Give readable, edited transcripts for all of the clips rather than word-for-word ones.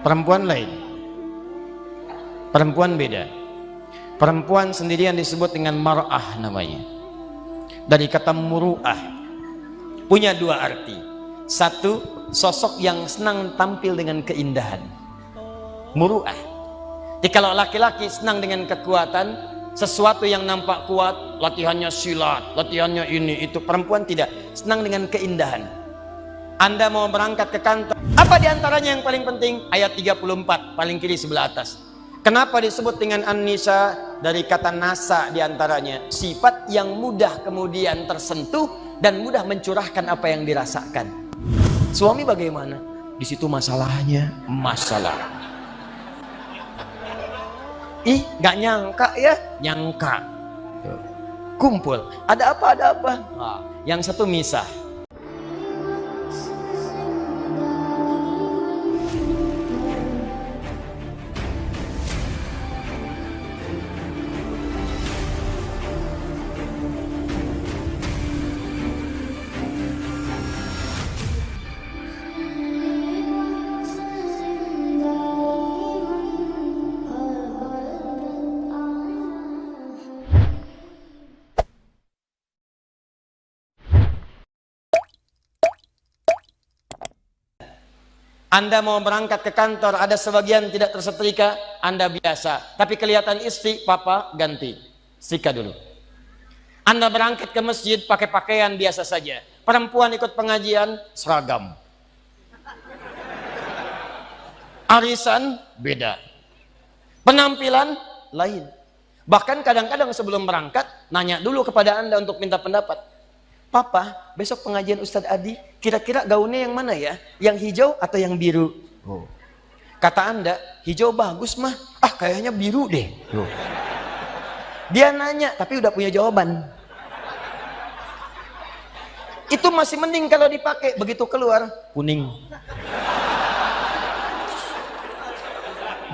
Perempuan lain, perempuan beda. Perempuan sendirian disebut dengan mar'ah namanya, dari kata muru'ah. Punya dua arti. Satu, sosok yang senang tampil dengan keindahan, muru'ah. Jadi kalau laki-laki senang dengan kekuatan, sesuatu yang nampak kuat, latihannya silat, latihannya ini itu. Perempuan tidak, senang dengan keindahan. Anda mau berangkat ke kantor, apa diantaranya yang paling penting? Ayat 34 paling kiri sebelah atas. Kenapa disebut dengan an-nisa? Dari kata nasa diantaranya, sifat yang mudah kemudian tersentuh dan mudah mencurahkan apa yang dirasakan. Suami bagaimana? Di situ masalahnya masalah. Ih, nggak nyangka ya? Nyangka. Kumpul, ada apa, ada apa? Nah, yang satu misah. Anda mau berangkat ke kantor, ada sebagian tidak tersetrika, Anda biasa. Tapi kelihatan istri, papa ganti, setrika dulu. Anda berangkat ke masjid pakai pakaian biasa saja. Perempuan ikut pengajian, seragam. Arisan, beda. Penampilan, lain. Bahkan kadang-kadang sebelum berangkat, nanya dulu kepada Anda untuk minta pendapat. Papa, besok pengajian Ustadz Adi, kira-kira gaunnya yang mana ya? Yang hijau atau yang biru? Oh. Kata Anda, hijau bagus mah. Ah, kayaknya biru deh. Oh. Dia nanya, tapi udah punya jawaban. Itu masih mending kalau dipakai. Begitu keluar, kuning.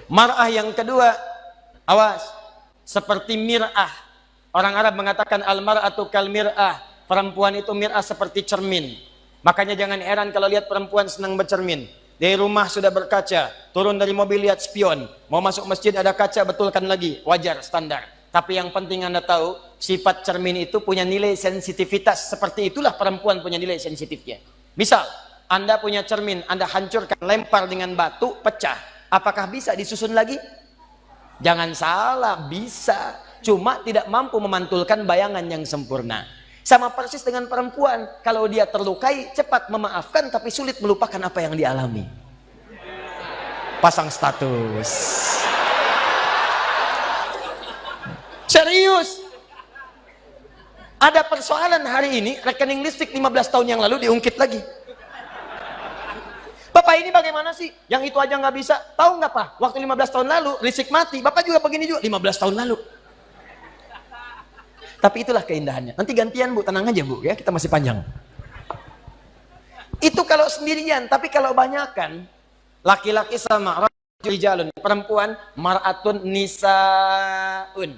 Mar'ah yang kedua, awas. Seperti mir'ah. Orang Arab mengatakan al-mar'atu kal mir'ah. Perempuan itu mir'ah seperti cermin. Makanya jangan heran kalau lihat perempuan senang bercermin. Dari rumah sudah berkaca, turun dari mobil lihat spion. Mau masuk masjid ada kaca, betulkan lagi. Wajar, standar. Tapi yang penting Anda tahu, sifat cermin itu punya nilai sensitivitas. Seperti itulah perempuan punya nilai sensitifnya. Misal, Anda punya cermin, Anda hancurkan, lempar dengan batu, pecah. Apakah bisa disusun lagi? Jangan salah, bisa. Cuma tidak mampu memantulkan bayangan yang sempurna. Sama persis dengan perempuan, kalau dia terlukai cepat memaafkan tapi sulit melupakan apa yang dialami. Pasang status. Serius. Ada persoalan hari ini, rekening listrik 15 tahun yang lalu diungkit lagi. Bapak ini bagaimana sih? Yang itu aja nggak bisa. Tahu nggak Pak? Waktu 15 tahun lalu listrik mati, Bapak juga begini juga 15 tahun lalu. Tapi itulah keindahannya. Nanti gantian Bu, tenang aja Bu ya, kita masih panjang. Itu kalau sendirian, tapi kalau banyakan, laki-laki sama rijalun, perempuan mar'atun nisaun.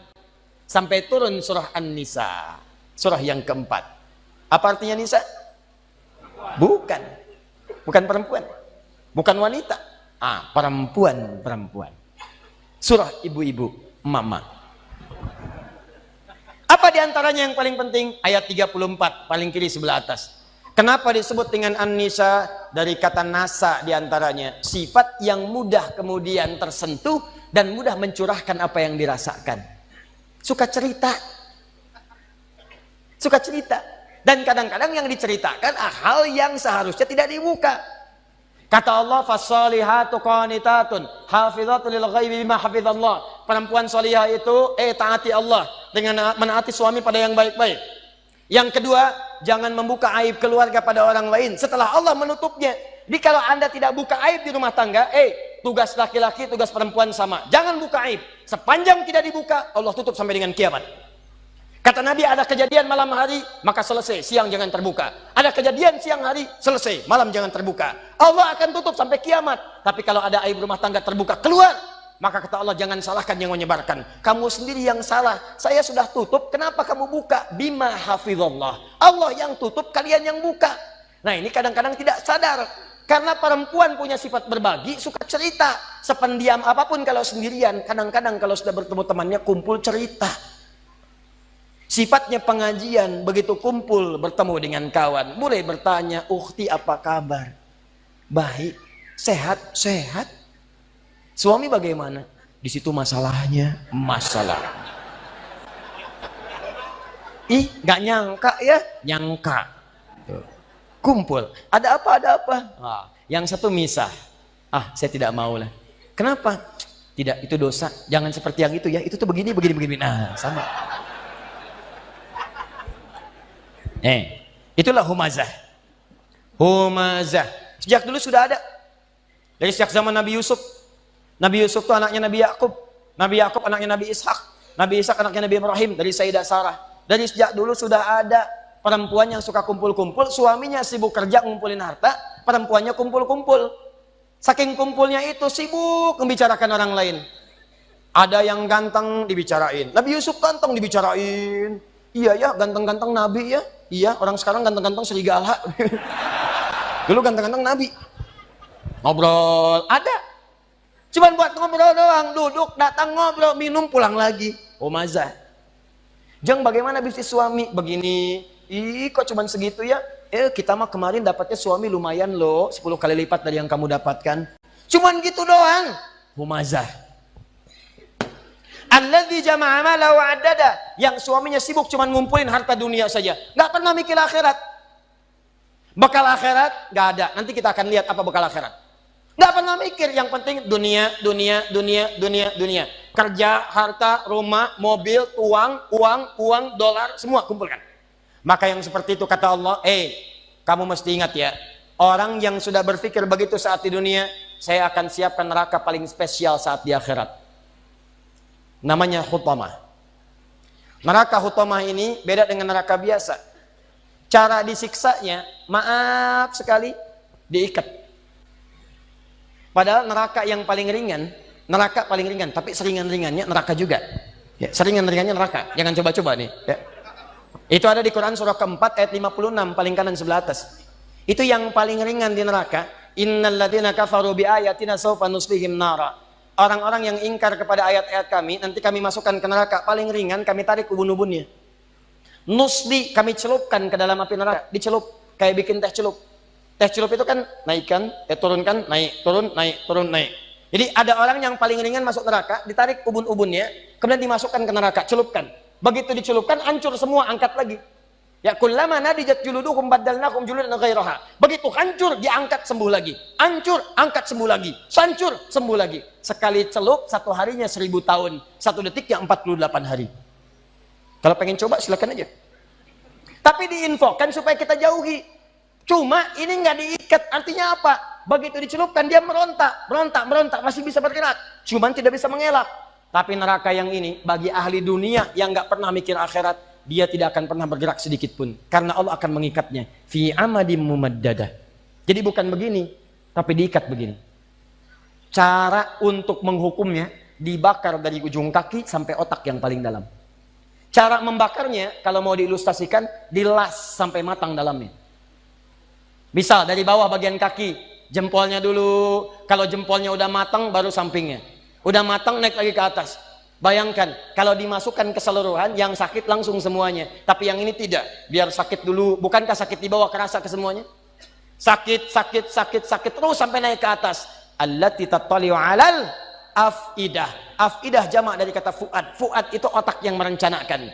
Sampai turun surah An-Nisa, surah yang keempat. Apa artinya nisa? Bukan. Bukan perempuan. Bukan wanita. Ah, perempuan. Surah ibu-ibu, mama. Apa diantaranya yang paling penting? Ayat 34 paling kiri sebelah atas. Kenapa disebut dengan an-nisa? Dari kata nasa diantaranya, sifat yang mudah kemudian tersentuh dan mudah mencurahkan apa yang dirasakan. Suka cerita. Dan kadang-kadang yang diceritakan hal yang seharusnya tidak dibuka. Kata Allah, fasalihatu qanitatun hafizatun lil ghaibi bima hafizallah. Perempuan salihah itu taati Allah dengan menaati suami pada yang baik-baik. Yang kedua, jangan membuka aib keluarga pada orang lain setelah Allah menutupnya. Jadi kalau Anda tidak buka aib di rumah tangga, tugas laki-laki, tugas perempuan sama. Jangan buka aib. Sepanjang tidak dibuka, Allah tutup sampai dengan kiamat. Kata Nabi, ada kejadian malam hari, maka selesai, siang jangan terbuka. Ada kejadian siang hari, selesai, malam jangan terbuka. Allah akan tutup sampai kiamat. Tapi kalau ada aib rumah tangga terbuka, keluar. Maka kata Allah, jangan salahkan yang menyebarkan. Kamu sendiri yang salah. Saya sudah tutup, kenapa kamu buka? Bima hafizallah. Allah yang tutup, kalian yang buka. Nah ini kadang-kadang tidak sadar. Karena perempuan punya sifat berbagi, suka cerita. Sependiam apapun kalau sendirian, kadang-kadang kalau sudah bertemu temannya kumpul cerita. Sifatnya pengajian, begitu kumpul bertemu dengan kawan, mulai bertanya, "Ukhti apa kabar?" "Baik." "Sehat?" "Sehat." "Suami bagaimana?" "Di situ masalahnya." Masalah. Ih, nggak nyangka ya? Nyangka. Kumpul. "Ada apa? Ada apa?" Yang satu misah. Saya tidak mau lah." "Kenapa?" "Tidak, itu dosa. Jangan seperti yang itu ya. Itu tuh begini, begini, begini." Nah, sama. Itulah humazah. Humazah. Sejak dulu sudah ada. Dari sejak zaman Nabi Yusuf. Nabi Yusuf itu anaknya Nabi Yakub. Nabi Yakub anaknya Nabi Ishak. Nabi Ishak anaknya Nabi Ibrahim. Dari Sayyidah Sarah. Dari sejak dulu sudah ada perempuan yang suka kumpul-kumpul. Suaminya sibuk kerja ngumpulin harta. Perempuannya kumpul-kumpul. Saking kumpulnya itu sibuk membicarakan orang lain. Ada yang ganteng dibicarain. Nabi Yusuf ganteng dibicarain. Iya ya, ganteng-ganteng Nabi ya. Iya, orang sekarang ganteng-ganteng serigala. Dulu ganteng-ganteng Nabi. Ngobrol, ada. Cuman buat ngobrol doang, duduk, datang ngobrol, minum, pulang lagi. Humazah. "Jeng, bagaimana bisnis suami?" "Begini." "Ih, kok cuman segitu ya?" Kita mah kemarin dapatnya suami lumayan loh, 10 kali lipat dari yang kamu dapatkan." Cuman gitu doang. Humazah. Alladzi jama'a malahu wa'addada, yang suaminya sibuk cuman ngumpulin harta dunia saja, nggak pernah mikir akhirat. Bekal akhirat nggak ada. Nanti kita akan lihat apa bekal akhirat. Nggak pernah mikir, yang penting dunia, dunia, dunia, dunia, dunia. Kerja, harta, rumah, mobil, uang, dolar, semua kumpulkan. Maka yang seperti itu kata Allah, kamu mesti ingat ya, orang yang sudah berpikir begitu saat di dunia, saya akan siapkan neraka paling spesial saat di akhirat. Namanya Hutamah. Neraka Hutamah ini beda dengan neraka biasa. Cara disiksanya, maaf sekali, diikat. Padahal neraka yang paling ringan, neraka paling ringan, tapi seringan-ringannya neraka juga. Ya, seringan-ringannya neraka. Jangan coba-coba nih. Ya. Itu ada di Quran surah keempat ayat 56, paling kanan sebelah atas. Itu yang paling ringan di neraka. Innal ladzina kafaru bi ayatina sawfa nuslihim nara. Orang-orang yang ingkar kepada ayat-ayat kami, nanti kami masukkan ke neraka. Paling ringan kami tarik ubun-ubunnya. Nusli, kami celupkan ke dalam api neraka. Dicelup, kayak bikin teh celup. Teh celup itu kan naikkan, turunkan, naik, turun, naik, turun, naik. Jadi ada orang yang paling ringan masuk neraka, ditarik ubun-ubunnya, kemudian dimasukkan ke neraka, celupkan. Begitu dicelupkan, hancur semua, angkat lagi. Ya kullama nadijat juluduhum baddalnakum juludan ghairaha. Begitu hancur, diangkat sembuh lagi. Hancur, angkat sembuh lagi. Hancur, sembuh lagi. Sekali celup, satu harinya 1000 tahun. Satu detiknya 48 hari. Kalau pengen coba silakan aja. Tapi diinfokan supaya kita jauhi. Cuma ini nggak diikat, artinya apa? Begitu dicelupkan dia merontak, masih bisa bergerak. Cuman tidak bisa mengelak. Tapi neraka yang ini, bagi ahli dunia yang nggak pernah mikir akhirat, dia tidak akan pernah bergerak sedikit pun. Karena Allah akan mengikatnya. Fi amadim mumaddadah. Jadi bukan begini, tapi diikat begini. Cara untuk menghukumnya, dibakar dari ujung kaki sampai otak yang paling dalam. Cara membakarnya, kalau mau diilustrasikan, dilas sampai matang dalamnya. Misal dari bawah bagian kaki, jempolnya dulu. Kalau jempolnya udah matang, baru sampingnya. Udah matang, naik lagi ke atas. Bayangkan, kalau dimasukkan keseluruhan, yang sakit langsung semuanya. Tapi yang ini tidak. Biar sakit dulu. Bukankah sakit di bawah kerasa ke semuanya? Sakit, terus sampai naik ke atas. Allati tattali'u 'alal afidah. Afidah jamak dari kata fuad. Fuad itu otak yang merencanakan.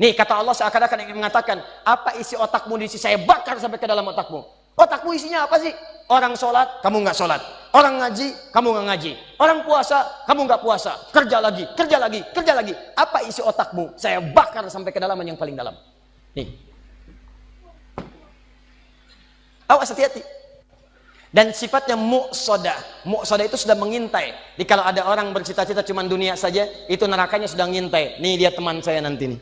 Nih, kata Allah seakan-akan ingin mengatakan, apa isi otakmu di sini? Saya bakar sampai ke dalam otakmu. Otakmu isinya apa sih? Orang sholat, kamu nggak sholat. Orang ngaji, kamu nggak ngaji. Orang puasa, kamu nggak puasa. Kerja lagi. Apa isi otakmu? Saya bakar sampai ke dalam yang paling dalam. Nih. Awas, hati-hati. Dan sifatnya muqsadah. Muqsadah itu sudah mengintai. Jadi kalau ada orang bercita-cita cuma dunia saja, itu nerakanya sudah ngintai. Nih dia teman saya nanti nih.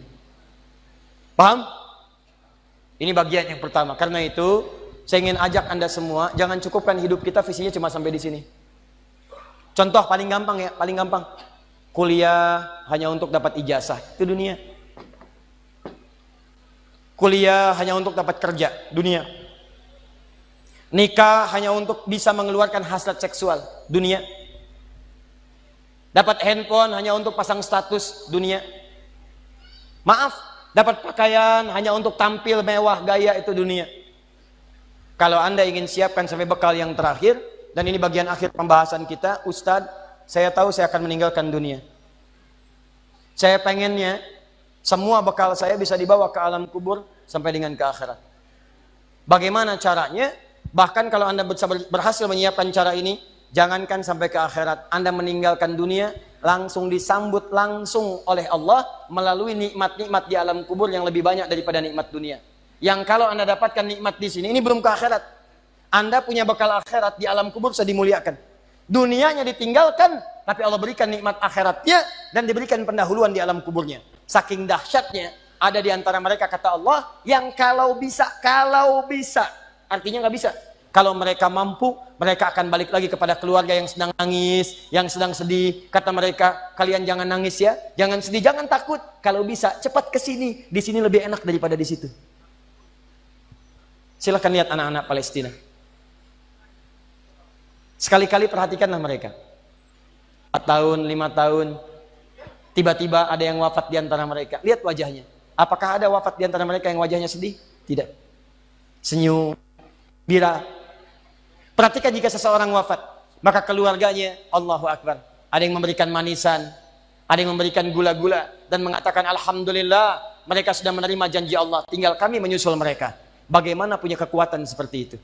Paham? Ini bagian yang pertama. Karena itu saya ingin ajak Anda semua, jangan cukupkan hidup kita visinya cuma sampai di sini. Contoh paling gampang ya, paling gampang. Kuliah hanya untuk dapat ijazah, itu dunia. Kuliah hanya untuk dapat kerja, dunia. Nikah hanya untuk bisa mengeluarkan hasrat seksual dunia. Dapat handphone hanya untuk pasang status dunia. Maaf, dapat pakaian hanya untuk tampil mewah gaya itu dunia. Kalau Anda ingin siapkan sampai bekal yang terakhir, dan ini bagian akhir pembahasan kita, Ustadz, saya tahu saya akan meninggalkan dunia. Saya pengennya semua bekal saya bisa dibawa ke alam kubur sampai dengan ke akhirat. Bagaimana caranya? Bahkan kalau Anda berhasil menyiapkan cara ini, jangankan sampai ke akhirat, Anda meninggalkan dunia, langsung disambut langsung oleh Allah melalui nikmat-nikmat di alam kubur yang lebih banyak daripada nikmat dunia. Yang kalau Anda dapatkan nikmat di sini, ini belum ke akhirat. Anda punya bekal akhirat di alam kubur sudah dimuliakan. Dunianya ditinggalkan, tapi Allah berikan nikmat akhiratnya dan diberikan pendahuluan di alam kuburnya. Saking dahsyatnya, ada di antara mereka kata Allah yang kalau bisa, artinya nggak bisa. Kalau mereka mampu, mereka akan balik lagi kepada keluarga yang sedang nangis, yang sedang sedih. Kata mereka, kalian jangan nangis ya, jangan sedih, jangan takut. Kalau bisa, cepat ke sini. Di sini lebih enak daripada di situ. Silakan lihat anak-anak Palestina. Sekali-kali perhatikanlah mereka. 4 tahun, 5 tahun, tiba-tiba ada yang wafat di antara mereka. Lihat wajahnya. Apakah ada wafat di antara mereka yang wajahnya sedih? Tidak. Senyum, bira. Perhatikan jika seseorang wafat, maka keluarganya, Allahu Akbar, ada yang memberikan manisan, ada yang memberikan gula-gula, dan mengatakan Alhamdulillah, mereka sudah menerima janji Allah, tinggal kami menyusul mereka. Bagaimana punya kekuatan seperti itu?